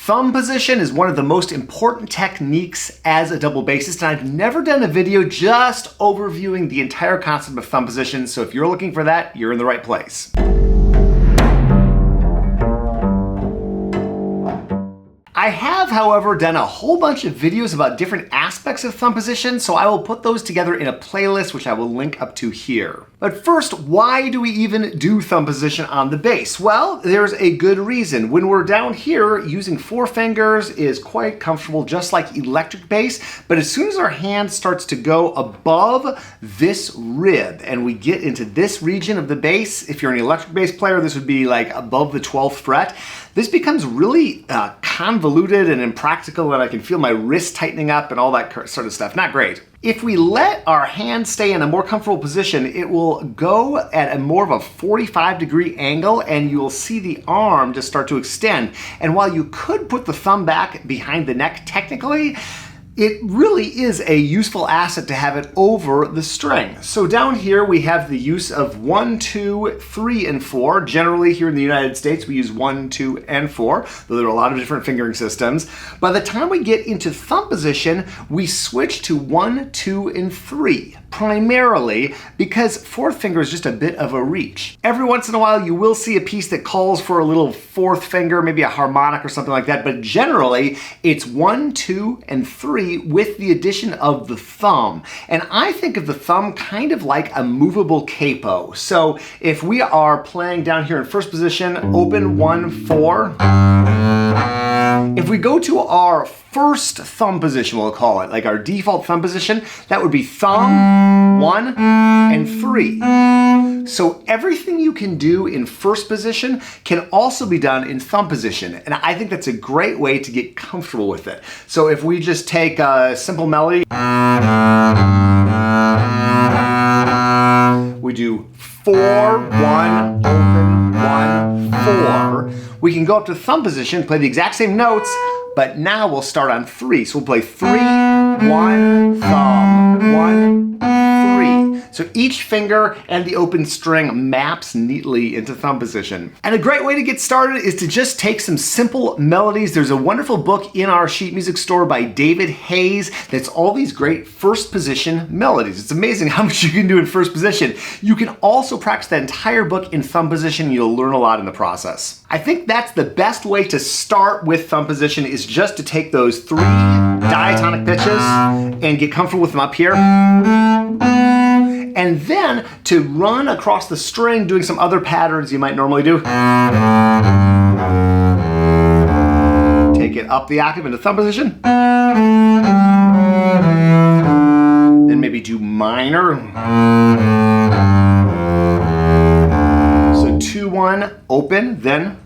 Thumb position is one of the most important techniques as a double bassist, and I've never done a video just overviewing the entire concept of thumb position, so if you're looking for that, you're in the right place. I have, however, done a whole bunch of videos about different aspects of thumb position, so I will put those together in a playlist which I will link up to here. But first, why do we even do thumb position on the bass? Well, there's a good reason. When we're down here, using 4 fingers is quite comfortable, just like electric bass, but as soon as our hand starts to go above this rib and we get into this region of the bass, if you're an electric bass player, this would be like above the 12th fret, this becomes really convoluted and impractical, and I can feel my wrist tightening up and all that sort of stuff. Not great. If we let our hand stay in a more comfortable position, it will go at a more of a 45-degree angle, and you will see the arm just start to extend. And while you could put the thumb back behind the neck technically, it really is a useful asset to have it over the string. So down here we have the use of 1, 2, 3, and 4. Generally here in the United States we use 1, 2, and 4, though there are a lot of different fingering systems. By the time we get into thumb position, we switch to 1, 2, and 3, primarily because 4th finger is just a bit of a reach. Every once in a while you will see a piece that calls for a little 4th finger, maybe a harmonic or something like that, but generally it's 1, 2, and 3 with the addition of the thumb. And I think of the thumb kind of like a movable capo. So if we are playing down here in first position, open 1, 4. If we go to our first thumb position, we'll call it, like our default thumb position, that would be thumb, 1, and 3. So everything you can do in first position can also be done in thumb position. And I think that's a great way to get comfortable with it. So if we just take a simple melody, we do 4, 1, open, 1, 4. We can go up to thumb position, play the exact same notes, but now we'll start on 3. So we'll play 3, 1, thumb, 1, 3. So each finger and the open string maps neatly into thumb position. And a great way to get started is to just take some simple melodies. There's a wonderful book in our sheet music store by David Hayes that's all these great first position melodies. It's amazing how much you can do in first position. You can also practice that entire book in thumb position. You'll learn a lot in the process. I think that's the best way to start with thumb position, is just to take those 3 diatonic pitches and get comfortable with them up here. And then to run across the string doing some other patterns you might normally do. Take it up the octave into thumb position. Then maybe do minor. So 2, 1, open, then.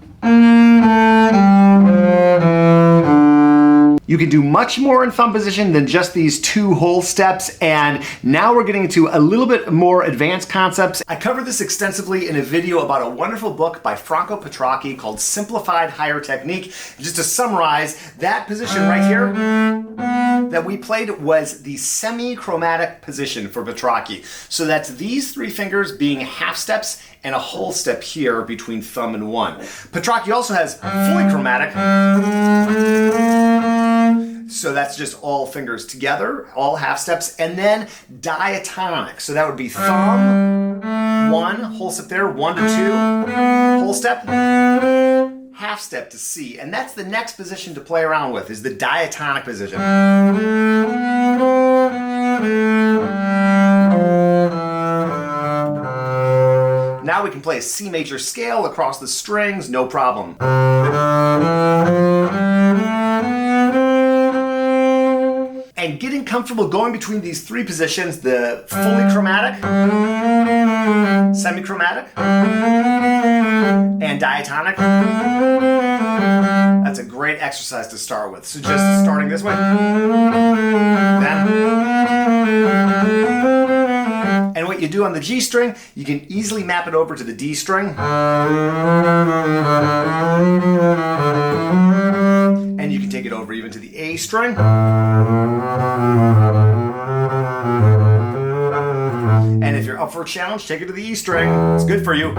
You can do much more in thumb position than just these 2 whole steps, and now we're getting into a little bit more advanced concepts. I covered this extensively in a video about a wonderful book by Franco Petracchi called Simplified Higher Technique. Just to summarize, that position right here that we played was the semi-chromatic position for Petracchi. So that's these 3 fingers being half steps and a whole step here between thumb and 1. Petracchi also has fully chromatic. So that's just all fingers together, all half steps, and then diatonic. So that would be thumb, 1, whole step there, 1 to 2, whole step, half step to C. And that's the next position to play around with, is the diatonic position. Now we can play a C major scale across the strings, no problem. And getting comfortable going between these 3 positions, the fully chromatic, semi-chromatic, and diatonic, that's a great exercise to start with. So just starting this way, then. And what you do on the G string, you can easily map it over to the D string. And you can take it over even to the A string. And if you're up for a challenge, take it to the E string. It's good for you.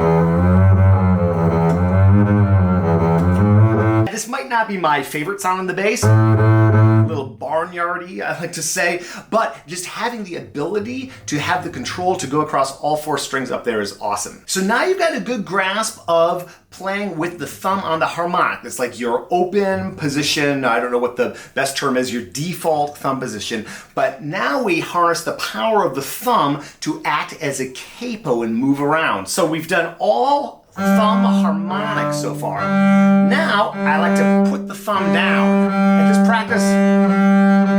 this might not be my favorite sound on the bass, a little barnyardy, I like to say, but just having the ability to have the control to go across all 4 strings up there is awesome. So now you've got a good grasp of playing with the thumb on the harmonic. It's like your open position. I don't know what the best term is, your default thumb position. But now we harness the power of the thumb to act as a capo and move around. So we've done all thumb harmonics so far. Now I like to put the thumb down and just practice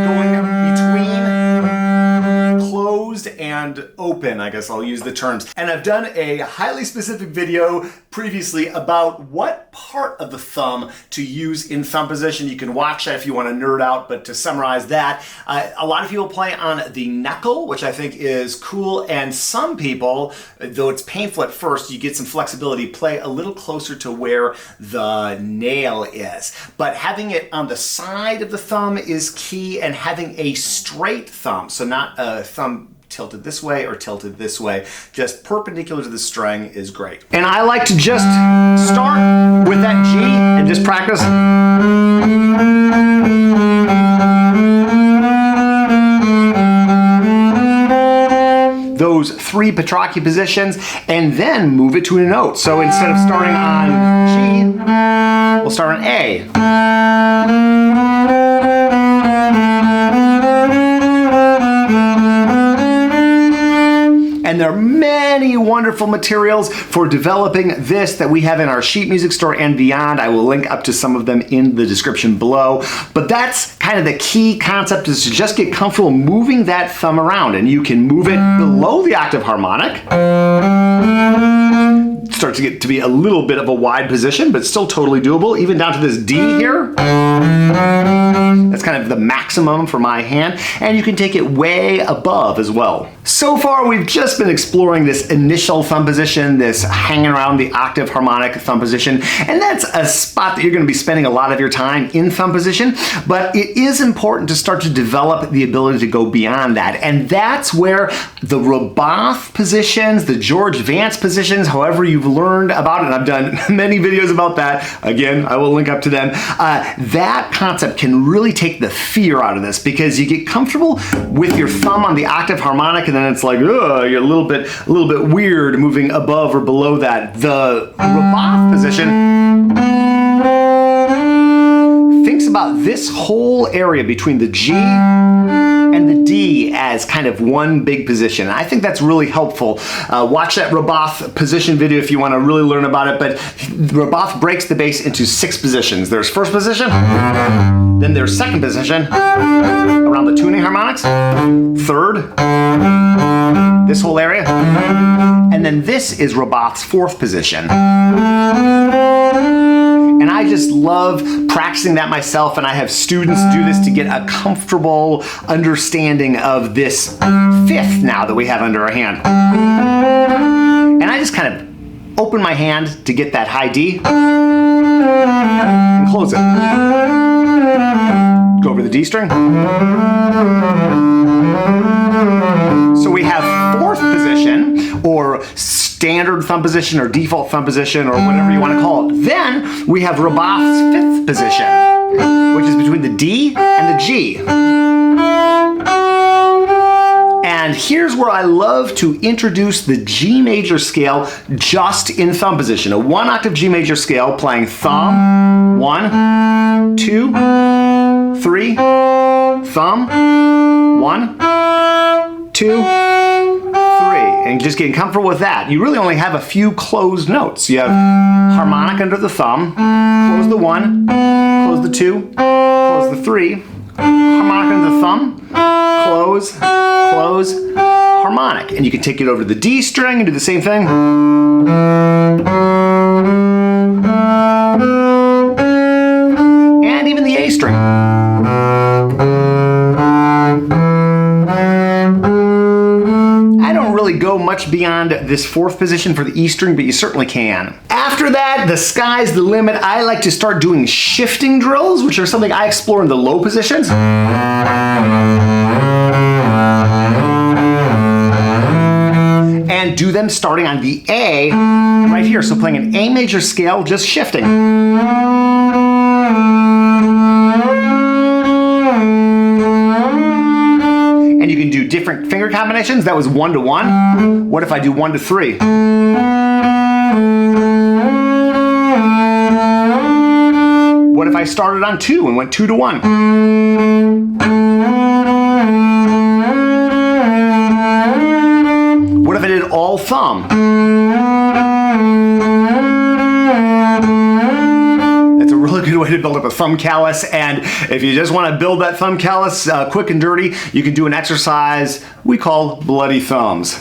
going between closed and open, I guess I'll use the terms. And I've done a highly specific video previously about what part of the thumb to use in thumb position. You can watch that if you want to nerd out, but to summarize that, a lot of people play on the knuckle, which I think is cool, and some people, though it's painful at first, you get some flexibility, play a little closer to where the nail is. But having it on the side of the thumb is key, and having a straight thumb, so not a thumb tilted this way or tilted this way, just perpendicular to the string is great. And I like to just start with that G and just practice. Those 3 Petrarchy positions, and then move it to a note. So instead of starting on G, we'll start on A. And there are many wonderful materials for developing this that we have in our sheet music store and beyond. I will link up to some of them in the description below. But that's kind of the key concept, is to just get comfortable moving that thumb around. And you can move it below the octave harmonic. Starts to get to be a little bit of a wide position, but still totally doable, even down to this D here. That's kind of the maximum for my hand, and you can take it way above as well. So far, we've just been exploring this initial thumb position, this hanging around the octave harmonic thumb position, and that's a spot that you're going to be spending a lot of your time in thumb position, but it is important to start to develop the ability to go beyond that, and that's where the Roboth positions, the George Vance positions, however you've learned about it, and I've done many videos about that, again, I will link up to them, that concept can really take the fear out of this, because you get comfortable with your thumb on the octave harmonic, and then it's like, you're a little bit weird moving above or below that. The Roboth position thinks about this whole area between the G and the D as kind of one big position. I think that's really helpful. Watch that Roboth position video if you want to really learn about it, but Roboth breaks the bass into 6 positions. There's first position, then there's second position, around the tuning harmonics, third, this whole area, and then this is Roboth's 4th position. And I just love practicing that myself, and I have students do this to get a comfortable understanding of this 5th now that we have under our hand. And I just kind of open my hand to get that high D and close it. Go over the D string. So we have 4th position, or standard thumb position, or default thumb position, or whatever you want to call it. Then we have Roboth's 5th position, which is between the D and the G. And here's where I love to introduce the G major scale just in thumb position. A 1 octave G major scale playing thumb, 1, 2, 3, thumb, 1, 2, 3. And just getting comfortable with that. You really only have a few closed notes. You have harmonic under the thumb, close the 1, close the 2, close the 3, harmonic under the thumb, close, close, harmonic. And you can take it over to the D string and do the same thing. And even the A string. I don't really go much beyond this 4th position for the E string, but you certainly can. After that, the sky's the limit. I like to start doing shifting drills, which are something I explore in the low positions. And do them starting on the A right here. So playing an A major scale, just shifting. combinations? That was 1 to 1. What if I do 1 to 3? What if I started on 2 and went 2 to 1? What if I did all thumb? That's a really good way to build up a thumb callus, and if you just want to build that thumb callus quick and dirty, you can do an exercise we call bloody thumbs.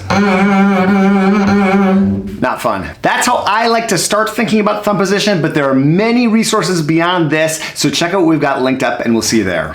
Not fun. That's how I like to start thinking about thumb position, but there are many resources beyond this, so check out what we've got linked up and we'll see you there.